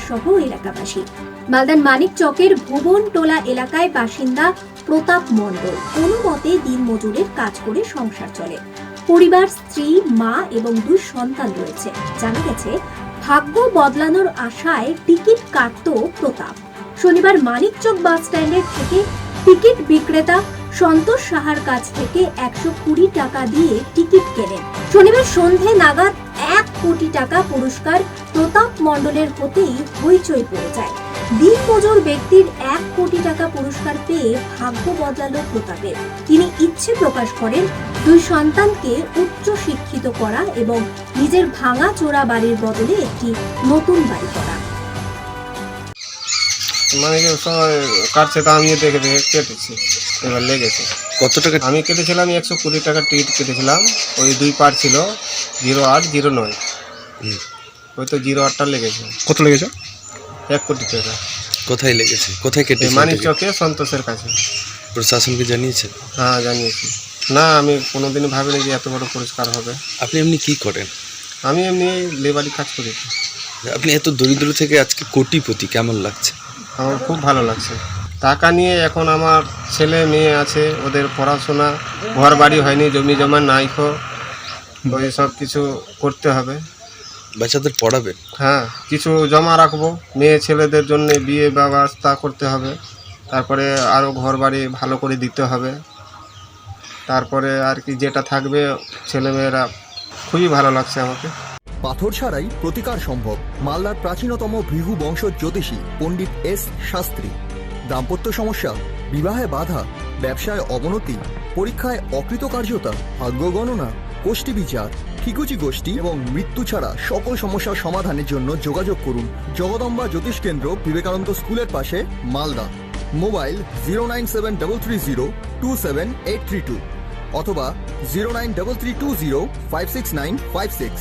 সহ এলাকাবাসী। মালদার মানিক চকের ভুবনটোলা এলাকায় বাসিন্দা প্রতাপ মণ্ডল কোনো মতে দিনমজুরের কাজ করে সংসার চলে। পরিবার, স্ত্রী, মা এবং 2 সন্তান রয়েছে। জানা গেছে, ভাগ্য বদলানোর আশায় টিকিট কাটত প্রতাপ। শনিবার মানিকচক বাস স্ট্যান্ডের থেকে টিকিট বিক্রেতা সন্তোষ সাহার কাছ থেকে 120 টাকা দিয়ে টিকিট কেনেন। শনিবার সন্ধে নাগাদ 1 কোটি টাকা পুরস্কার প্রতাপ মণ্ডলের হতেই হইচই পড়ে যায়। দিনমজুর ব্যক্তির 1 কোটি টাকা পুরস্কার পেয়ে ভাগ্য বদলালো প্রতাপের। তিনি ইচ্ছে প্রকাশ করেন 2 সন্তানকে উচ্চ শিক্ষিত করা এবং নিজের ভাঙা চোরা বাড়ির বদলে একটি নতুন বাড়ি করা। মানে কাটছে তা আমি দেখে কেটেছি, এবার লেগেছে। কত টাকা? আমি কেটেছিলাম 120 টাকার টিকিট কেটেছিলাম। ওই 2 পার্ট ছিল, 08, 09। ওই তো 08টা লেগেছে। কত লেগেছে? 1 কোটি টাকা। কোথায় লেগেছে? কোথায় কেটেছে? মানিক চকে সন্তোষের কাছে। প্রশাসনকে জানিয়েছে? হ্যাঁ, জানিয়েছি। না, আমি কোনোদিনই ভাবিনি যে এত বড় পুরস্কার হবে। আপনি এমনি কি করেন? আমি এমনি লেবারি কাজ করি। আপনি এত দরিদ্র থেকে আজকে কোটিপতি, কেমন লাগছে? আমার খুব ভালো লাগছে। টাকা নিয়ে এখন আমার ছেলে মেয়ে আছে, ওদের পড়াশোনা, ঘর বাড়ি হয়নি, জমি জমা নাই, ওই সব কিছু করতে হবে। বাচ্চাদের পড়াবে? হ্যাঁ, কিছু জমা রাখবো, মেয়ে ছেলেদের জন্য বিয়ে ব্যবস্থা করতে হবে। তারপরে আরও ঘর বাড়ি ভালো করে দিতে হবে। তারপরে আর কি যেটা থাকবে, ছেলেমেয়েরা খুবই ভালো লাগছে আমাকে। পাথর ছাড়াই প্রতিকার সম্ভব। মালদার প্রাচীনতম ভৃগু বংশ জ্যোতিষী পণ্ডিত এস শাস্ত্রী। দাম্পত্য সমস্যা, বিবাহে বাধা, ব্যবসায় অবনতি, পরীক্ষায় অকৃতকার্যতা, ভাগ্য গণনা, কোষ্ঠী বিচার, ঠিকুচি গোষ্ঠী এবং মৃত্যু ছাড়া সকল সমস্যার সমাধানের জন্য যোগাযোগ করুন জগদম্বা জ্যোতিষ কেন্দ্র, বিবেকানন্দ স্কুলের পাশে, মালদা। মোবাইল 09733027832 অথবা 09332056956।